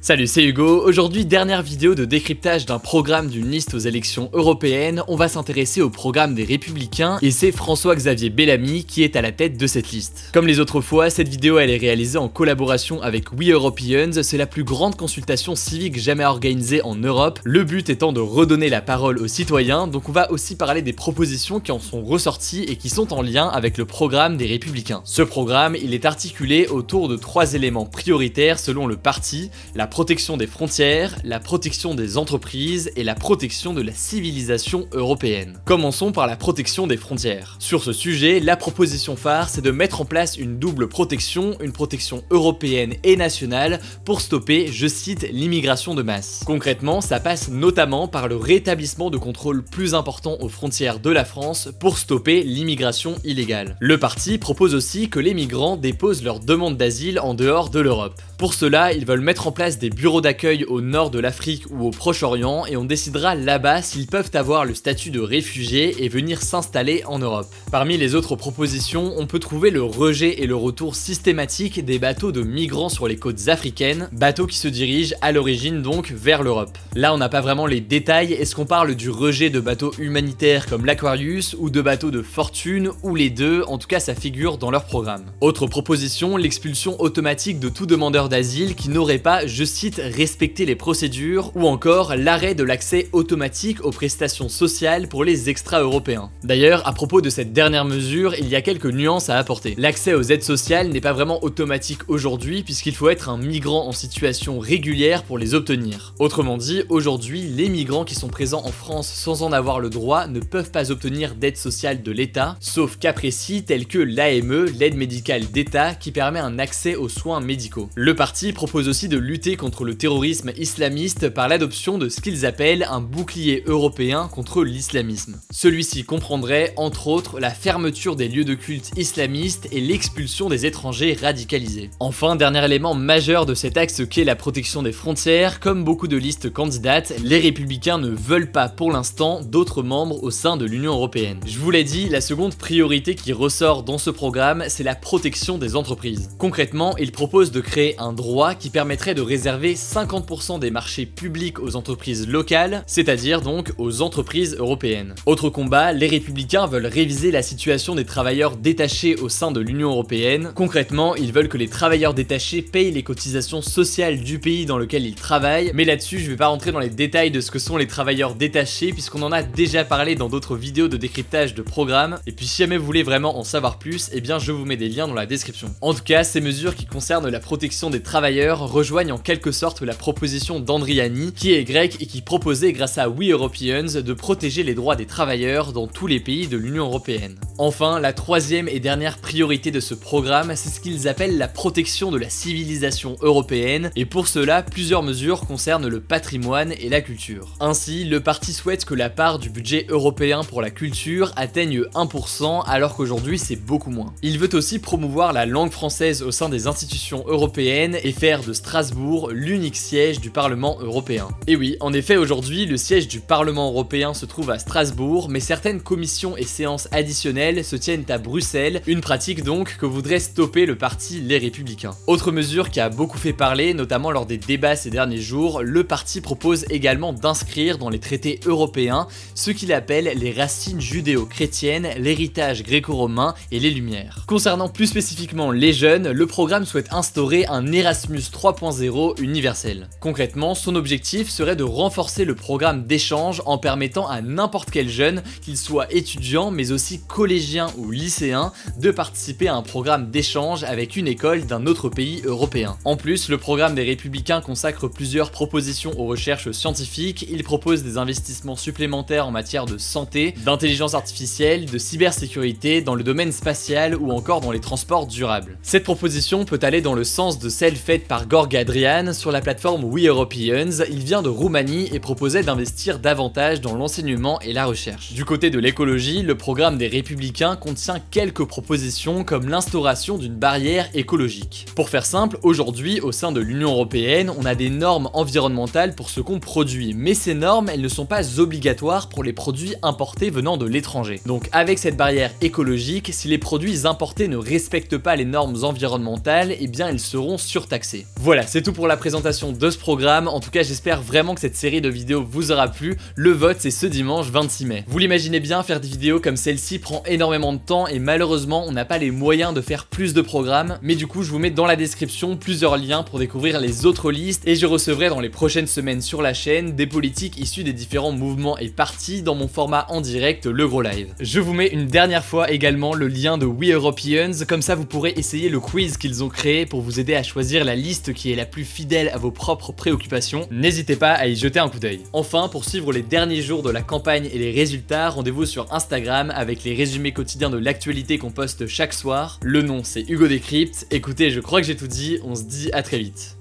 Salut, c'est Hugo. Aujourd'hui, dernière vidéo de décryptage d'un programme d'une liste aux élections européennes. On va s'intéresser au programme des Républicains et c'est François-Xavier Bellamy qui est à la tête de cette liste. Comme les autres fois, cette vidéo elle est réalisée en collaboration avec We Europeans. C'est la plus grande consultation civique jamais organisée en Europe. Le but étant de redonner la parole aux citoyens. Donc on va aussi parler des propositions qui en sont ressorties et qui sont en lien avec le programme des Républicains. Ce programme, il est articulé autour de 3 éléments prioritaires selon le parti: la protection des frontières, la protection des entreprises et la protection de la civilisation européenne. Commençons par la protection des frontières. Sur ce sujet, la proposition phare, c'est de mettre en place une double protection, une protection européenne et nationale pour stopper, je cite, l'immigration de masse. Concrètement, ça passe notamment par le rétablissement de contrôles plus importants aux frontières de la France pour stopper l'immigration illégale. Le parti propose aussi que les migrants déposent leur demande d'asile en dehors de l'Europe. Pour cela, ils veulent mettre en place des bureaux d'accueil au nord de l'Afrique ou au Proche-Orient et on décidera là-bas s'ils peuvent avoir le statut de réfugiés et venir s'installer en Europe. Parmi les autres propositions, on peut trouver le rejet et le retour systématique des bateaux de migrants sur les côtes africaines, bateaux qui se dirigent à l'origine donc vers l'Europe. Là, on n'a pas vraiment les détails, est-ce qu'on parle du rejet de bateaux humanitaires comme l'Aquarius ou de bateaux de fortune ou les deux, en tout cas ça figure dans leur programme. Autre proposition, l'expulsion automatique de tout demandeur d'asile qui n'aurait pas, je cite, respecté les procédures, ou encore l'arrêt de l'accès automatique aux prestations sociales pour les extra-européens. D'ailleurs, à propos de cette dernière mesure, il y a quelques nuances à apporter. L'accès aux aides sociales n'est pas vraiment automatique aujourd'hui puisqu'il faut être un migrant en situation régulière pour les obtenir. Autrement dit, aujourd'hui, les migrants qui sont présents en France sans en avoir le droit ne peuvent pas obtenir d'aide sociale de l'État, sauf cas précis tels que l'AME, l'aide médicale d'État, qui permet un accès aux soins médicaux. Le parti propose aussi de lutter contre le terrorisme islamiste par l'adoption de ce qu'ils appellent un bouclier européen contre l'islamisme. Celui-ci comprendrait, entre autres, la fermeture des lieux de culte islamistes et l'expulsion des étrangers radicalisés. Enfin, dernier élément majeur de cet axe qu'est la protection des frontières, comme beaucoup de listes candidates, les Républicains ne veulent pas pour l'instant d'autres membres au sein de l'Union européenne. Je vous l'ai dit, la seconde priorité qui ressort dans ce programme, c'est la protection des entreprises. Concrètement, ils proposent de créer un droit qui permettrait de réserver 50% des marchés publics aux entreprises locales, c'est-à-dire donc aux entreprises européennes. Autre combat, les Républicains veulent réviser la situation des travailleurs détachés au sein de l'Union européenne. Concrètement, ils veulent que les travailleurs détachés payent les cotisations sociales du pays dans lequel ils travaillent, mais là-dessus, je vais pas rentrer dans les détails de ce que sont les travailleurs détachés puisqu'on en a déjà parlé dans d'autres vidéos de décryptage de programmes, et puis si jamais vous voulez vraiment en savoir plus, eh bien je vous mets des liens dans la description. En tout cas, ces mesures qui concernent la protection des travailleurs rejoignent en quelque sorte la proposition d'Andriani, qui est grec et qui proposait grâce à We Europeans de protéger les droits des travailleurs dans tous les pays de l'Union européenne. Enfin, la troisième et dernière priorité de ce programme, c'est ce qu'ils appellent la protection de la civilisation européenne, et pour cela, plusieurs mesures concernent le patrimoine et la culture. Ainsi, le parti souhaite que la part du budget européen pour la culture atteigne 1%, alors qu'aujourd'hui c'est beaucoup moins. Il veut aussi promouvoir la langue française au sein des institutions européennes et faire de Strasbourg l'unique siège du Parlement européen. Et oui, en effet, aujourd'hui, le siège du Parlement européen se trouve à Strasbourg, mais certaines commissions et séances additionnelles se tiennent à Bruxelles, une pratique donc que voudrait stopper le parti Les Républicains. Autre mesure qui a beaucoup fait parler, notamment lors des débats ces derniers jours, le parti propose également d'inscrire dans les traités européens ce qu'il appelle les racines judéo-chrétiennes, l'héritage gréco-romain et les Lumières. Concernant plus spécifiquement les jeunes, le programme souhaite instaurer un Erasmus 3.0 universel. Concrètement, son objectif serait de renforcer le programme d'échange en permettant à n'importe quel jeune, qu'il soit étudiant mais aussi collégien ou lycéen, de participer à un programme d'échange avec une école d'un autre pays européen. En plus, le programme des Républicains consacre plusieurs propositions aux recherches scientifiques, il propose des investissements supplémentaires en matière de santé, d'intelligence artificielle, de cybersécurité, dans le domaine spatial ou encore dans les transports durables. Cette proposition peut aller dans le sens de celle faite par Gorg Adrian sur la plateforme We Europeans. Il vient de Roumanie et proposait d'investir davantage dans l'enseignement et la recherche. Du côté de l'écologie, le programme des Républicains contient quelques propositions comme l'instauration d'une barrière écologique. Pour faire simple, aujourd'hui, au sein de l'Union européenne, on a des normes environnementales pour ce qu'on produit, mais ces normes, elles ne sont pas obligatoires pour les produits importés venant de l'étranger. Donc avec cette barrière écologique, si les produits importés ne respectent pas les normes environnementales, eh bien ils seront surtaxés. Voilà, c'est tout pour la la présentation de ce programme. En tout cas, j'espère vraiment que cette série de vidéos vous aura plu. Le vote, c'est ce dimanche 26 mai. Vous l'imaginez bien, faire des vidéos comme celle-ci prend énormément de temps et malheureusement, on n'a pas les moyens de faire plus de programmes. Mais du coup, je vous mets dans la description plusieurs liens pour découvrir les autres listes et je recevrai dans les prochaines semaines sur la chaîne des politiques issus des différents mouvements et partis dans mon format en direct, le gros live. Je vous mets une dernière fois également le lien de We Europeans, comme ça vous pourrez essayer le quiz qu'ils ont créé pour vous aider à choisir la liste qui est la plus fidèle à vos propres préoccupations. N'hésitez pas à y jeter un coup d'œil. Enfin, pour suivre les derniers jours de la campagne et les résultats, rendez-vous sur Instagram avec les résumés quotidiens de l'actualité qu'on poste chaque soir. Le nom c'est Hugo Décrypte. Écoutez, je crois que j'ai tout dit, on se dit à très vite.